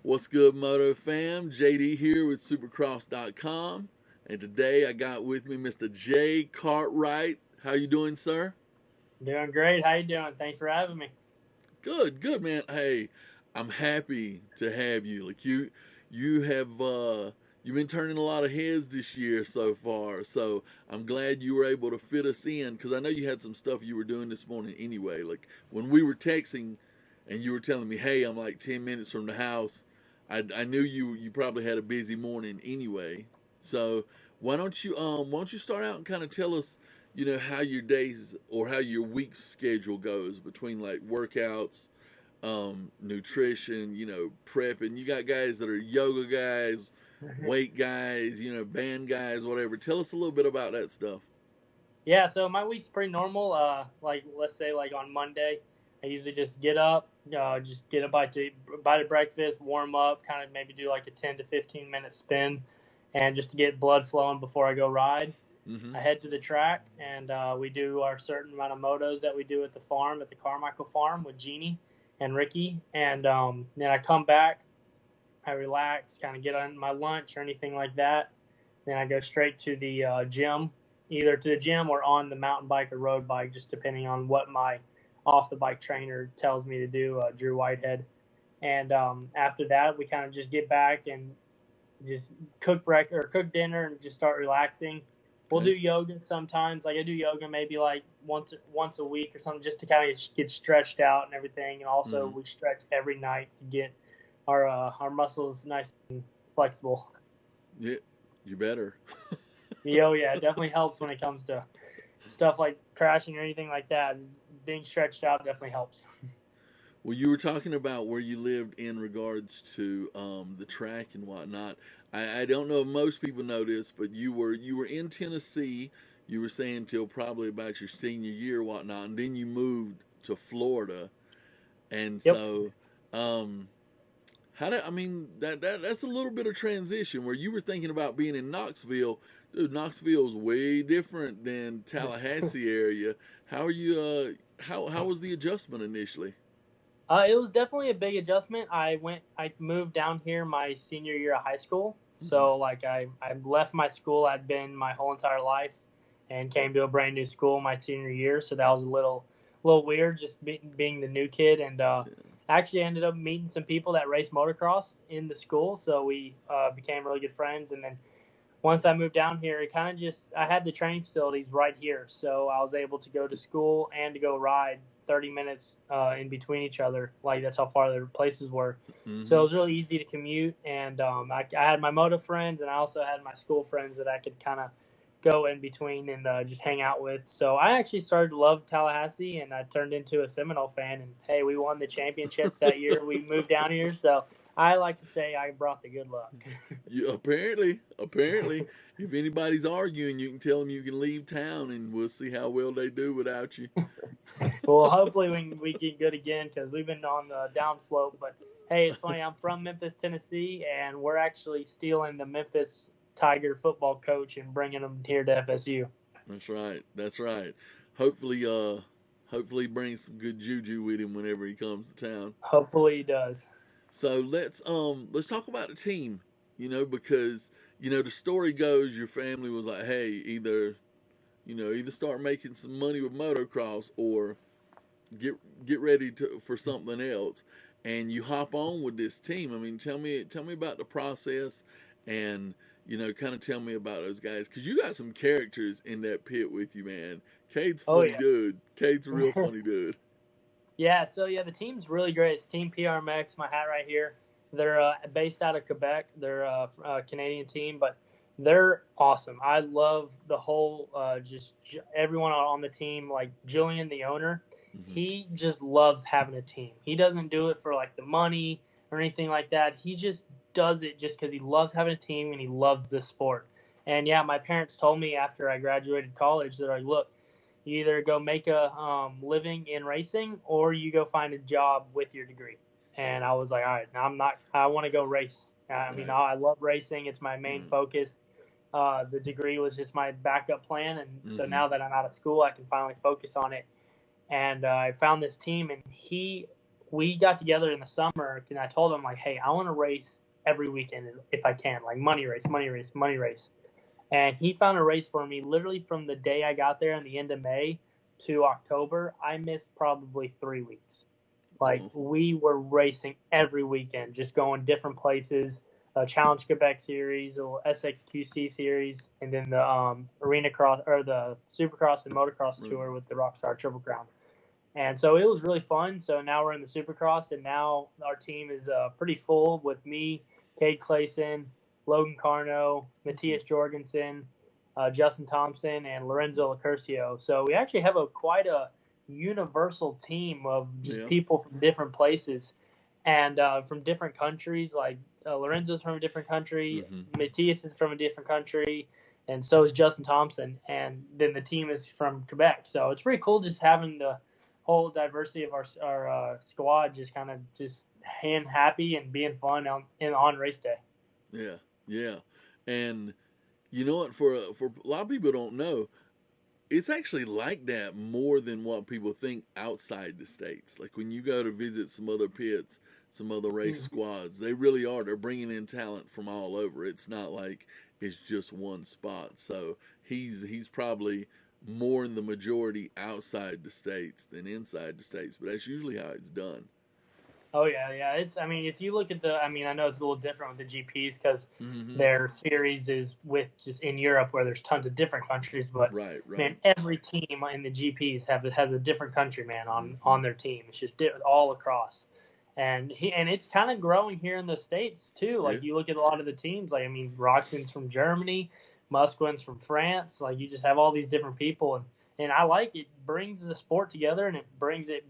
What's good, Moto fam? JD here with Supercross.com, and today I got with me Mr. J. Cartwright. How you doing, sir? Doing great. How you doing? Thanks for having me. Good, man. Hey, I'm happy to have you. You have you've been turning a lot of heads this year so far. So I'm glad you were able to fit us in because I know you had some stuff you were doing this morning anyway. Like when we were texting, and you were telling me, "Hey, I'm like 10 minutes from the house." I knew you probably had a busy morning anyway. So why don't you start out and kind of tell us, how your days or how your week schedule goes between like workouts, nutrition, prepping. You got guys that are yoga guys, weight guys, band guys, whatever. Tell us a little bit about that stuff. Yeah, so my week's pretty normal. Like let's say like on Monday, I usually just get up, just get a bite of breakfast, warm up, kind of maybe do like a 10 to 15 minute spin, and just to get blood flowing before I go ride. Mm-hmm. I head to the track and we do our certain amount of motos that we do at the farm, at the Carmichael farm with Jeannie and Ricky, and then I come back, I relax, kind of get on my lunch or anything like that. Then I go straight to the gym, either to the gym or on the mountain bike or road bike, just depending on what my off the bike trainer tells me to do, Drew Whitehead. And after that, we kind of just get back and just cook dinner and just start relaxing. We'll Okay. do yoga sometimes. Like I do yoga maybe like once a week or something, just to kind of get stretched out and everything. And also Mm-hmm. we stretch every night to get our muscles nice and flexible. Yeah, you better. Yeah, it definitely helps when it comes to stuff like crashing or anything like that. Being stretched out definitely helps. Well, you were talking about where you lived in regards to the track and whatnot. I don't know if most people know this, but you were in Tennessee. You were saying till probably about your senior year, or whatnot, and then you moved to Florida. And Yep. so, um, I mean that's a little bit of transition where you were thinking about being in Knoxville. Dude, Knoxville's way different than Tallahassee area. How are you? How was the adjustment initially? It was definitely a big adjustment. I moved down here my senior year of high school. Mm-hmm. So like I left my school I'd been my whole entire life and came to a brand new school my senior year. So that was a little weird just being the new kid. And actually ended up meeting some people that race motocross in the school. So we became really good friends. And then once I moved down here, it kind of just I had the training facilities right here, so I was able to go to school and to go ride 30 minutes in between each other. Like that's how far the places were. So it Mm-hmm. was really easy to commute, and I had my moto friends, and I also had my school friends that I could kind of go in between and just hang out with. So I actually started to love Tallahassee, and I turned into a Seminole fan. And hey, we won the championship that year. We moved down here, so I like to say I brought the good luck. You apparently, if anybody's arguing, you can tell them you can leave town, and we'll see how well they do without you. Well, hopefully we get good again because we've been on the downslope. But hey, it's funny. I'm from Memphis, Tennessee, and we're actually stealing the Memphis Tiger football coach and bringing him here to FSU. That's right. That's right. Hopefully, hopefully, he brings some good juju with him whenever he comes to town. Hopefully he does. So let's talk about the team. Because the story goes, your family was like, hey, either start making some money with motocross or get ready for something else, and you hop on with this team. I mean, tell me about the process, and kind of tell me about those guys because you got some characters in that pit with you, man. Cade's Oh funny yeah. dude. Cade's a real funny dude. Yeah, so yeah, the team's really great. It's Team PRMX, my hat right here. They're based out of Quebec. They're a Canadian team, but they're awesome. I love the whole, everyone on the team. Like Julian, the owner, Hmm. he just loves having a team. He doesn't do it for like the money or anything like that. He just does it just because he loves having a team and he loves the sport. And yeah, my parents told me after I graduated college, they're like, look, you either go make a living in racing or you go find a job with your degree. And I was like, all right, now I want to go race. I mean, Right. I love racing. It's my main Mm. focus. The degree was just my backup plan. And so Hmm. now that I'm out of school, I can finally focus on it. And I found this team, and he we got together in the summer, and I told him, like, hey, I want to race every weekend if I can, like money race, money race, money race. And he found a race for me literally from the day I got there in the end of May to October. I missed probably 3 weeks. Like, we were racing every weekend, just going different places. Challenge Quebec series, a little SXQC series, and then the Arena Cross or the Supercross and Motocross tour with the Rockstar Triple Crown. And so it was really fun. So now we're in the Supercross, and now our team is pretty full with me, Cade Clayson, Logan Carno, Matthias Jorgensen, Justin Thompson, and Lorenzo Lacurcio. So we actually have quite a universal team of just people from different places and from different countries. Like Lorenzo's from a different country, Matthias is from a different country, and so is Justin Thompson. And then the team is from Quebec. So it's pretty cool just having the whole diversity of our squad just kind of just hand happy and being fun on race day. Yeah. And you know what, for a lot of people don't know, it's actually like that more than what people think outside the States. Like when you go to visit some other pits, some other race squads, they really are. They're bringing in talent from all over. It's not like it's just one spot. So he's probably more in the majority outside the States than inside the States, but that's usually how it's done. Oh yeah. I mean, if you look at I know it's a little different with the GPs because their series is with just in Europe where there's tons of different countries. But man, every team in the GPs has a different country, man, on their team. It's just all across, and it's kind of growing here in the States too. Like you look at a lot of the teams. Like I mean, Roxon's from Germany, Musquin's from France. Like you just have all these different people, and I like it. Brings the sport together, and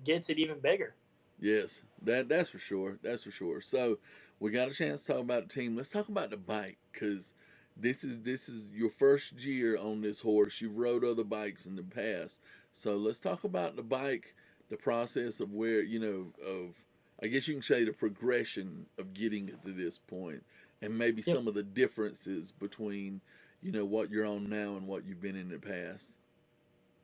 gets it even bigger. Yes, that's for sure. That's for sure. So we got a chance to talk about the team. Let's talk about the bike because this is your first year on this horse. You've rode other bikes in the past, so let's talk about the bike, the process of where I guess you can say the progression of getting it to this point, and maybe some of the differences between what you're on now and what you've been in the past.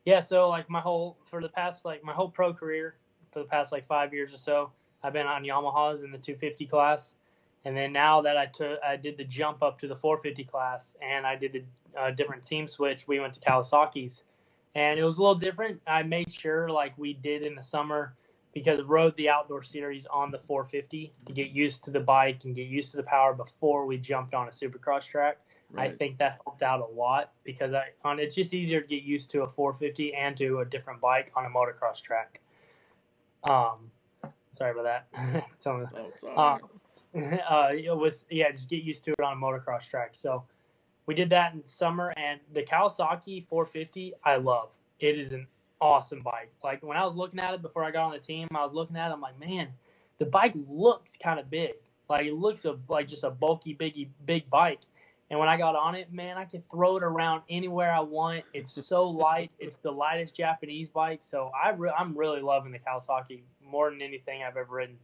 Yeah. So like my whole pro career. For the past 5 years or so, I've been on Yamahas in the 250 class, and then now that I did the jump up to the 450 class, and I did the different team switch. We went to Kawasaki's, and it was a little different. I made sure like we did in the summer because I rode the outdoor series on the 450 to get used to the bike and get used to the power before we jumped on a Supercross track. Right. I think that helped out a lot because it's just easier to get used to a 450 and to a different bike on a motocross track. Sorry about that. It was just get used to it on a motocross track. So we did that in summer, and the Kawasaki 450 I love. It is an awesome bike. Like when I was looking at it before I got on the team, I was looking at it, I'm like, man, the bike looks kind of big. Like it looks like just a bulky, big bike. And when I got on it, man, I could throw it around anywhere I want. It's so light. It's the lightest Japanese bike. So I'm really loving the Kawasaki more than anything I've ever ridden.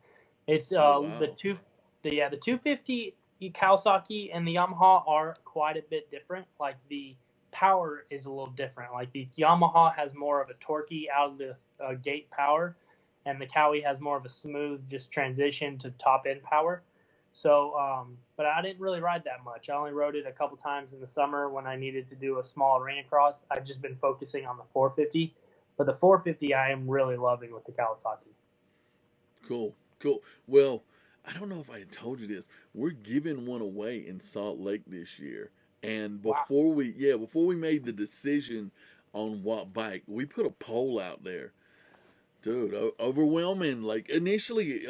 It's the 250 Kawasaki and the Yamaha are quite a bit different. Like the power is a little different. Like the Yamaha has more of a torquey out of the gate power, and the Kawi has more of a smooth just transition to top end power. So, but I didn't really ride that much. I only rode it a couple times in the summer when I needed to do a small arena cross. I've just been focusing on the 450, but the 450 I am really loving with the Kawasaki. Cool. Well, I don't know if I had told you this. We're giving one away in Salt Lake this year, and before we made the decision on what bike, we put a poll out there. Dude, overwhelming. Like initially,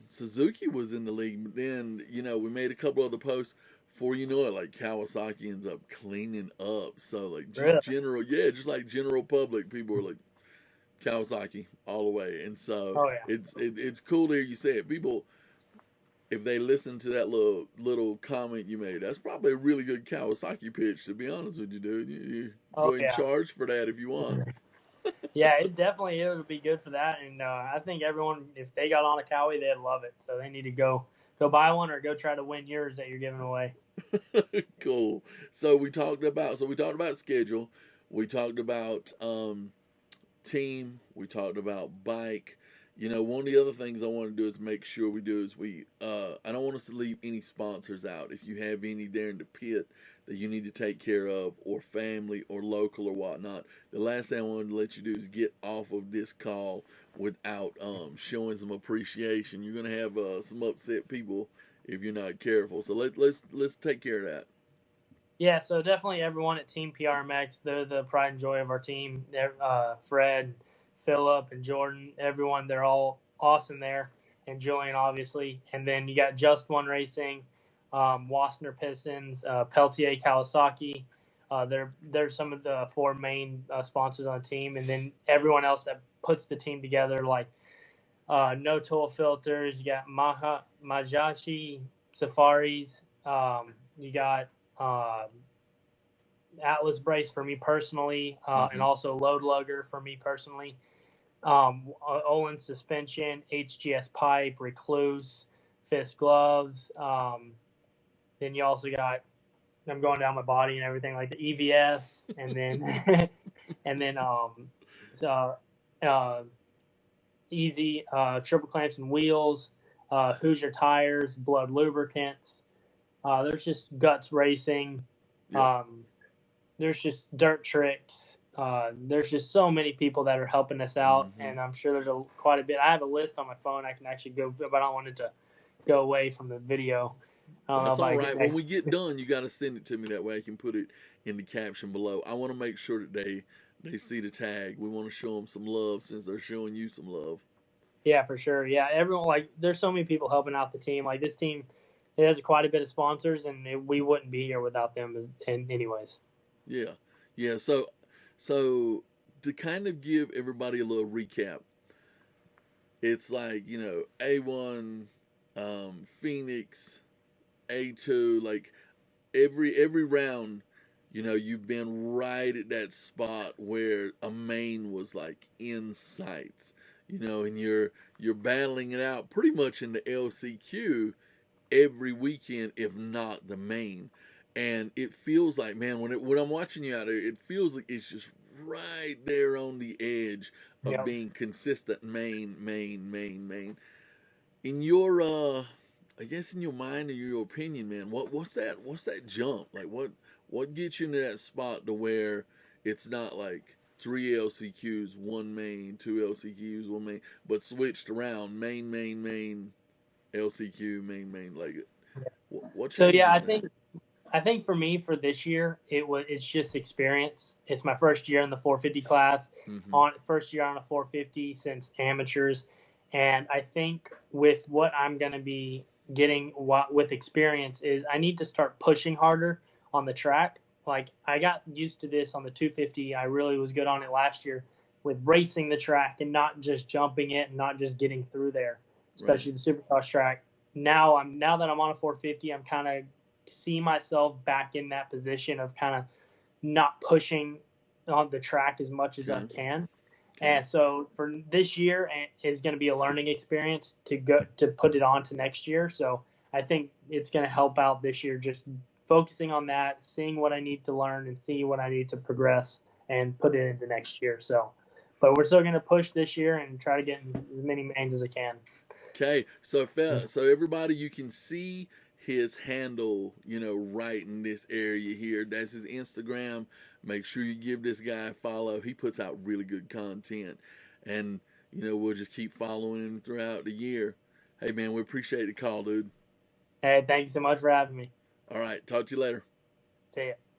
Suzuki was in the league, but then we made a couple other posts. Before you know it, like Kawasaki ends up cleaning up. So like just general public, people are like Kawasaki all the way, and so it's cool to hear you say it. People, if they listen to that little comment you made, that's probably a really good Kawasaki pitch. To be honest with you, dude, you go ahead and charge for that if you want. Yeah, it'll be good for that, and I think everyone, if they got on a Kawi, they'd love it. So they need to go buy one or go try to win yours that you're giving away. Cool. So we talked about schedule, we talked about team, we talked about bike. one of the other things I want to do is make sure we do is I don't want us to leave any sponsors out. If you have any there in the pit that you need to take care of, or family or local or whatnot, the last thing I wanted to let you do is get off of this call without showing some appreciation. You're gonna have some upset people if you're not careful. So let's take care of that. Yeah, so definitely everyone at Team PRMX, they're the pride and joy of our team. Fred, Philip, and Jordan, everyone, they're all awesome there, and Julian, obviously. And then you got Just One Racing, Wassner Pistons, Peltier Kawasaki. They're some of the four main sponsors on the team. And then everyone else that puts the team together, like No Tool Filters, you got Majachi Safaris, you got Atlas Brace for me personally, and also Load Lugger for me personally. Olin Suspension, HGS Pipe, Recluse, Fist Gloves. Then you also got, I'm going down my body and everything, like the EVS, and then and then Easy triple clamps and wheels, Hoosier tires, Blood lubricants. There's just Guts Racing. Yep. There's just Dirt Tricks. There's just so many people that are helping us out, and I'm sure there's quite a bit. I have a list on my phone I can actually go, but I don't want it to go away from the video. That's all right. When we get done, you got to send it to me. That way I can put it in the caption below. I want to make sure that they see the tag. We want to show them some love since they're showing you some love. Yeah, for sure. Yeah, everyone, like, there's so many people helping out the team. Like, this team, it has quite a bit of sponsors, and we wouldn't be here without them. Anyways. Yeah, yeah. So to kind of give everybody a little recap, it's like A1, Phoenix, A2, like every round, you've been right at that spot where a main was like in sight, and you're battling it out pretty much in the LCQ every weekend, if not the main. And it feels like, man, when I'm watching you out there, it feels like it's just right there on the edge of Yep. being consistent main. In your I guess in your mind or your opinion, man, what's that jump? Like what gets you into that spot to where it's not like three LCQs, one main, two LCQs, one main, but switched around main, LCQ, main. Like, what So yeah, changes that? I think for me, for this year, it's just experience. It's my first year in the 450 class, Mm-hmm. on first year on a 450 since amateurs, and I think with what I'm going to be getting with experience is I need to start pushing harder on the track. Like, I got used to this on the 250. I really was good on it last year with racing the track and not just jumping it and not just getting through there, Right. especially the Supercross track. Now that I'm on a 450, I'm kind of see myself back in that position of kind of not pushing on the track as much as I Okay. can. Okay. And so for this year is going to be a learning experience to put it on to next year. So I think it's going to help out this year, just focusing on that, seeing what I need to learn and see what I need to progress and put it into next year. So, but we're still going to push this year and try to get as many mains as I can. Okay. So everybody, you can see his handle, right in this area here. That's his Instagram. Make sure you give this guy a follow. He puts out really good content, and we'll just keep following him throughout the year. Hey man, we appreciate the call, dude. Hey, thank you so much for having me. All right, talk to you later. See ya.